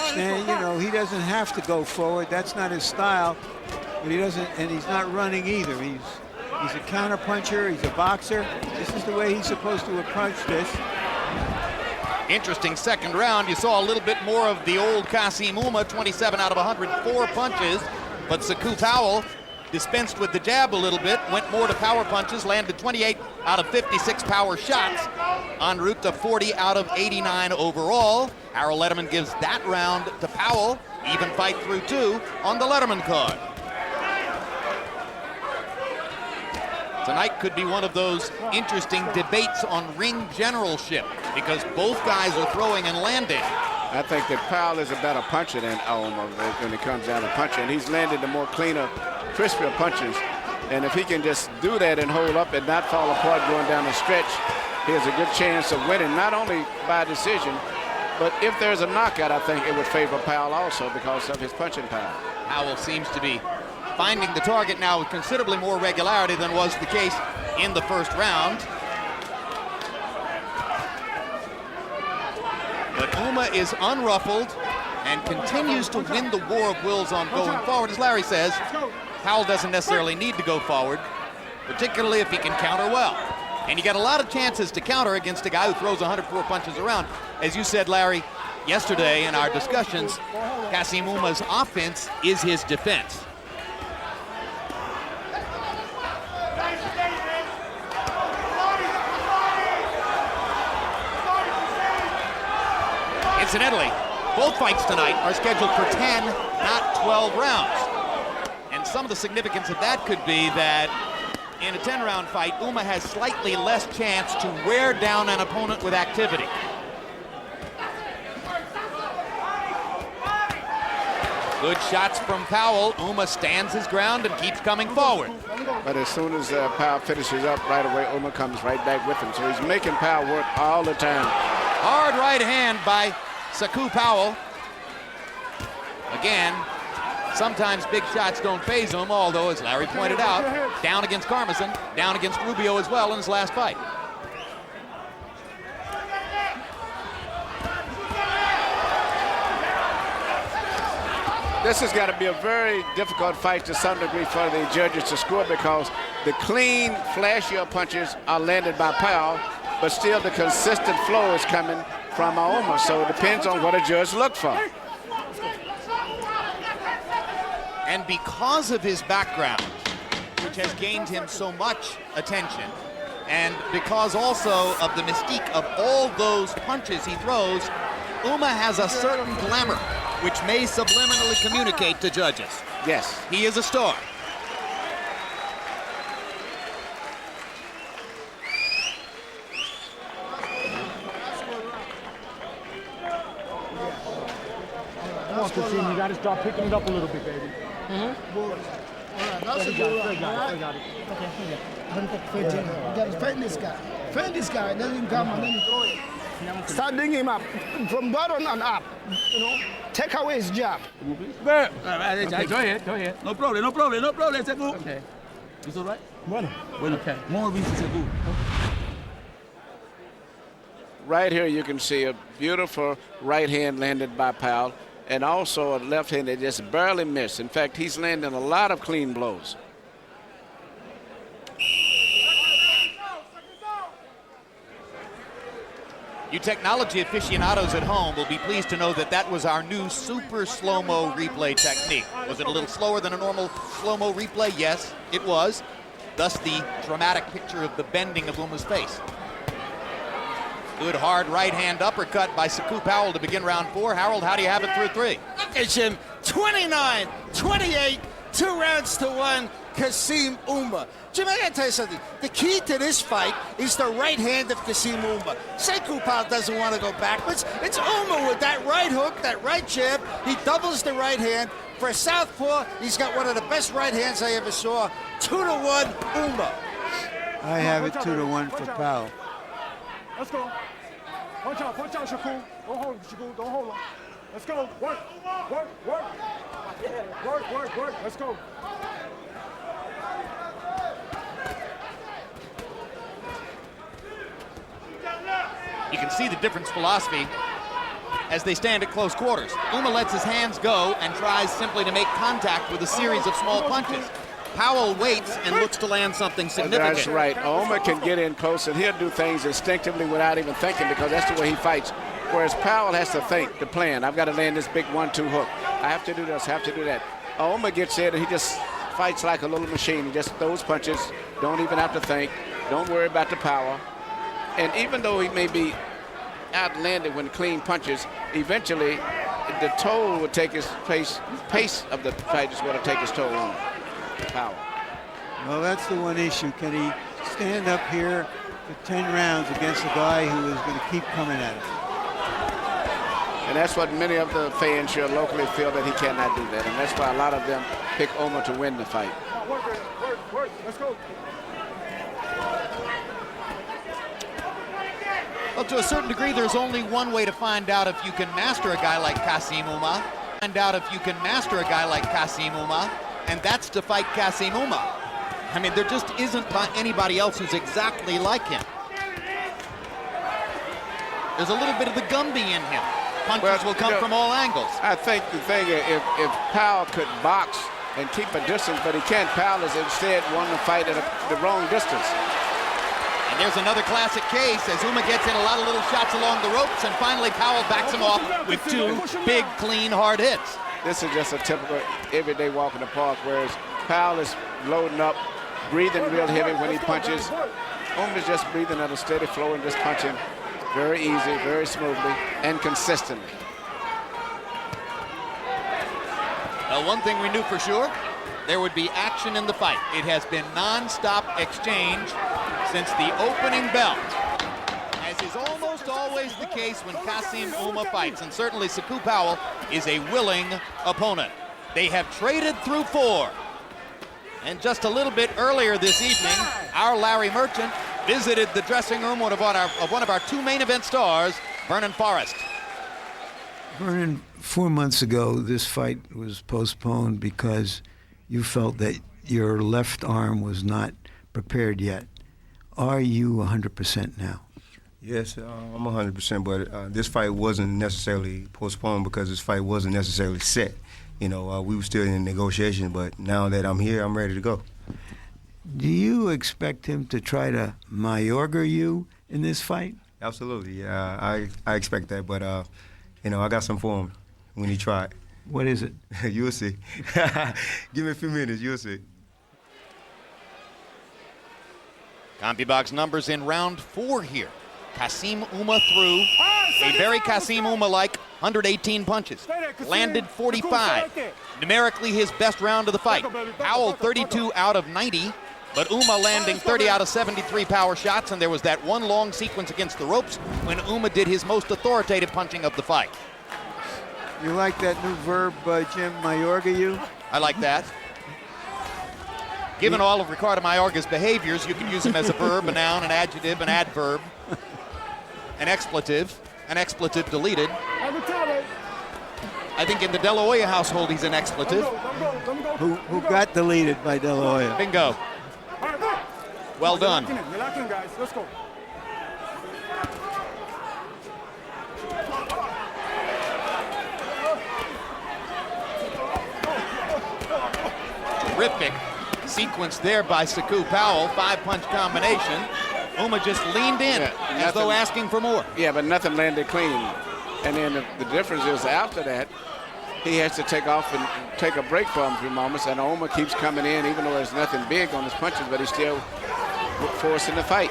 understand, you know, he doesn't have to go forward. That's not his style. But he doesn't, and he's not running either. He's a counter puncher. He's a boxer. This is the way he's supposed to approach this. Interesting second round. You saw a little bit more of the old Kassim Ouma, 27 out of 104 punches. But Sechew Powell dispensed with the jab a little bit, went more to power punches, landed 28 out of 56 power shots, en route to 40 out of 89 overall. Harold Letterman gives that round to Powell. Even fight through 2 on the Letterman card. Tonight could be one of those interesting debates on ring generalship because both guys are throwing and landing. I think that Powell is a better puncher than Ouma when it comes down to punching. He's landed the more cleaner, crispier punches. And if he can just do that and hold up and not fall apart going down the stretch, he has a good chance of winning, not only by decision, but if there's a knockout, I think it would favor Powell also because of his punching power. Powell seems to be finding the target now with considerably more regularity than was the case in the first round. But Ouma is unruffled and continues to win the war of wills on going forward. As Larry says, Powell doesn't necessarily need to go forward, particularly if he can counter well. And you get a lot of chances to counter against a guy who throws 104 punches around. As you said, Larry, yesterday in our discussions, Kassim Ouma's offense is his defense. Incidentally, both fights tonight are scheduled for 10, not 12 rounds. And some of the significance of that could be that in a 10-round fight, Ouma has slightly less chance to wear down an opponent with activity. Good shots from Powell. Ouma stands his ground and keeps coming forward. But as soon as Powell finishes up right away, Ouma comes right back with him. So he's making Powell work all the time. Hard right hand by Sechew Powell. Again, sometimes big shots don't faze him, although, as Larry pointed out, down against Karmazin, down against Rubio as well in his last fight. This has got to be a very difficult fight to some degree for the judges to score because the clean, flashier punches are landed by Powell, but still the consistent flow is coming from Ouma, so it depends on what a judge looks for. And because of his background, which has gained him so much attention, and because also of the mystique of all those punches he throws, Ouma has a certain glamour, which may subliminally communicate to judges. Yes. He is a star. Come on, Kassim, you got to start picking it up a little bit, baby. That's a good one. Got it. You got to fight this guy. Fight this guy, let him come and then throw it. Start digging him up from bottom and up. You know, take away his jab. Go ahead. No problem. Sechew. Okay. It's all right? Bueno. Okay. More reason, Sechew. Right here you can see a beautiful right hand landed by Powell and also a left hand that just barely missed. In fact, he's landing a lot of clean blows. You technology aficionados at home will be pleased to know that that was our new super slow-mo replay technique. Was it a little slower than a normal slow-mo replay? Yes, it was. Thus the dramatic picture of the bending of Ouma's face. Good hard right hand uppercut by Sechew Powell to begin round 4. Harold, how do you have it through 3? Look at him, 29, 28, 2 rounds to 1, Kassim Ouma. Jim, I gotta tell you something. The key to this fight is the right hand of Kassim Ouma. Sechew Powell doesn't want to go backwards. It's Ouma with that right hook, that right jab. He doubles the right hand. For a southpaw, he's got one of the best right hands I ever saw. 2-1, Ouma. I have it 2-1 for Powell. Let's go. Punch out, Sechew. Don't hold him, Sechew. Don't hold him. Let's go. Work. Let's go. You can see the difference philosophy as they stand at close quarters. Ouma lets his hands go and tries simply to make contact with a series of small punches. Powell waits and looks to land something significant. That's right. Ouma can get in close, and he'll do things instinctively without even thinking, because that's the way he fights. Whereas Powell has to think the plan. I've got to land this big 1-2 hook. I have to do this, I have to do that. Ouma gets in, and he just fights like a little machine. He just throws punches, don't even have to think, don't worry about the power. And even though he may be outlanded when clean punches, eventually the toll will take his pace of the fight is going to take his toll on Powell. Well, that's the one issue. Can he stand up here for 10 rounds against a guy who is going to keep coming at him? And that's what many of the fans here locally feel, that he cannot do that. And that's why a lot of them pick Ouma to win the fight. Work. Let's go. Well, to a certain degree, there's only one way to find out if you can master a guy like Kassim Ouma. And that's to fight Kassim Ouma. I mean, there just isn't anybody else who's exactly like him. There's a little bit of the Gumby in him. Punches will come from all angles. I think the thing, if Powell could box and keep a distance, but he can't, Powell is instead wanting to fight at the wrong distance. And there's another classic case as Ouma gets in a lot of little shots along the ropes, and finally Powell backs him off with 2 big, clean, hard hits. This is just a typical everyday walk in the park, whereas Powell is loading up, breathing real heavy when he punches. Ouma's just breathing at a steady flow and just punching very easy, very smoothly, and consistently. Well, one thing we knew for sure, there would be action in the fight. It has been non-stop exchange since the opening bell. As is almost always the case when Kassim Ouma fights, and certainly Sechew Powell is a willing opponent. They have traded through 4. And just a little bit earlier this evening, our Larry Merchant visited the dressing room of one of our 2 main event stars, Vernon Forrest. Vernon, 4 months ago, this fight was postponed because you felt that your left arm was not prepared yet. Are you 100% now? Yes, I'm 100%, but this fight wasn't necessarily postponed because this fight wasn't necessarily set. You know, we were still in negotiation, but now that I'm here, I'm ready to go. Do you expect him to try to Mayorga you in this fight? Absolutely, yeah, I expect that, but, you know, I got some for him when he tried. What is it? You'll see. Give me a few minutes, you'll see. CompuBox numbers in round 4 here. Kassim Ouma threw a very Kassim Ouma-like 118 punches. Landed 45. Numerically his best round of the fight. Powell 32 out of 90, but Ouma landing 30 out of 73 power shots, and there was that one long sequence against the ropes when Ouma did his most authoritative punching of the fight. You like that new verb, Jim, Mayorga you? I like that. Given all of Ricardo Mayorga's behaviors, you can use him as a verb, a noun, an adjective, an adverb, an expletive deleted. I think in the De La Hoya household, he's an expletive. Who got deleted by De La Hoya. Bingo. Well done. Lock in, guys. Let's go. Terrific sequence there by Sechew Powell, 5-punch combination. Ouma just leaned in as though asking for more. Yeah, but nothing landed clean. And then the difference is after that, he has to take off and take a break for a few moments, and Ouma keeps coming in, even though there's nothing big on his punches, but he's still forcing the fight.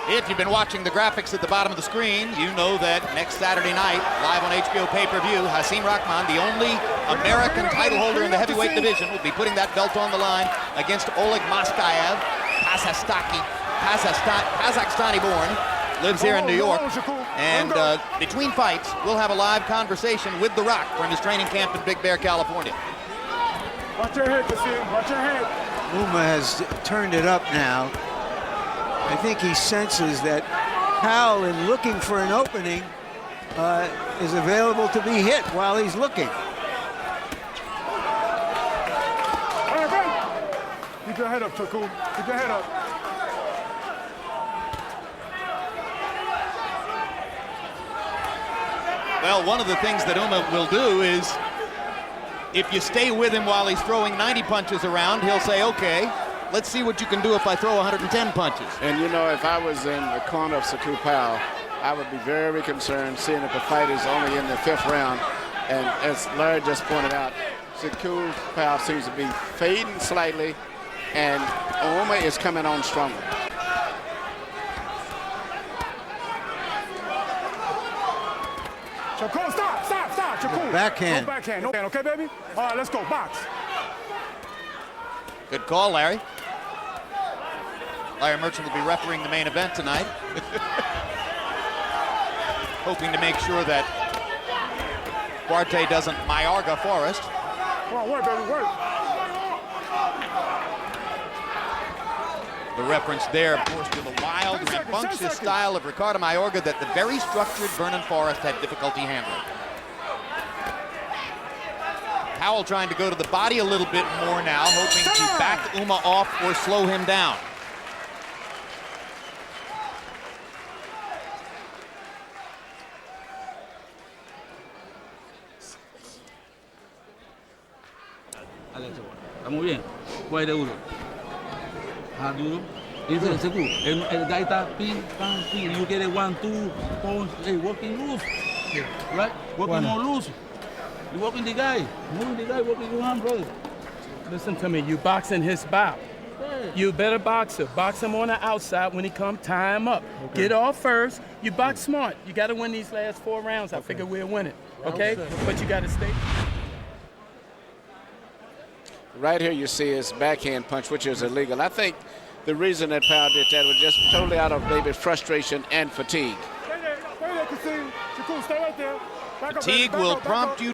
If you've been watching the graphics at the bottom of the screen, you know that next Saturday night, live on HBO pay-per-view, Kassim Rahman, the only American title holder in the heavyweight division, will be putting that belt on the line against Oleg Moskaev, Kazakhstani born, lives here in New York. And between fights, we'll have a live conversation with The Rock from his training camp in Big Bear, California. Watch your head, Kassim. Watch your head. Ouma has turned it up now. I think he senses that Powell, in looking for an opening, is available to be hit while he's looking. Keep your head up, Sechew. Keep your head up. Well, one of the things that Ouma will do is, if you stay with him while he's throwing 90 punches around, he'll say, okay, let's see what you can do if I throw 110 punches. And you know, if I was in the corner of Sechew Powell, I would be very concerned seeing that the fight is only in the 5th round. And as Larry just pointed out, Sechew Powell seems to be fading slightly, and Ouma is coming on stronger. Shakur, stop. Shakur. Backhand. No backhand. No backhand. Okay, baby? All right, let's go. Box. Good call, Larry. Larry Merchant will be refereeing the main event tonight. Hoping to make sure that Quartey doesn't Mayorga Forrest. Come on, work, baby, work. The reference there, of course, to the wild, rambunctious style of Ricardo Mayorga that the very structured Vernon Forrest had difficulty handling. Powell trying to go to the body a little bit more now, hoping to back Ouma off or slow him down. Está muy bien. Puede duro. Duro. Ese es el guy está pin, pam, pin. You get it 1, 2, hey, working loose. Right? Working more loose. You working the guy. Moving the guy, working your arm, brother. Listen to me, you boxing his bout. You better box him. Box him on the outside. When he come, tie him up. Okay. Get off first. You box smart. You got to win these last 4 rounds. I figure we'll win it. Okay? But you got to stay. Right here you see his backhand punch, which is illegal. I think the reason that Powell did that was just totally out of maybe frustration and fatigue. Stay there, Kassim. Shakur, stay right there. Back up, Fatigue baby, back will up, back prompt up. you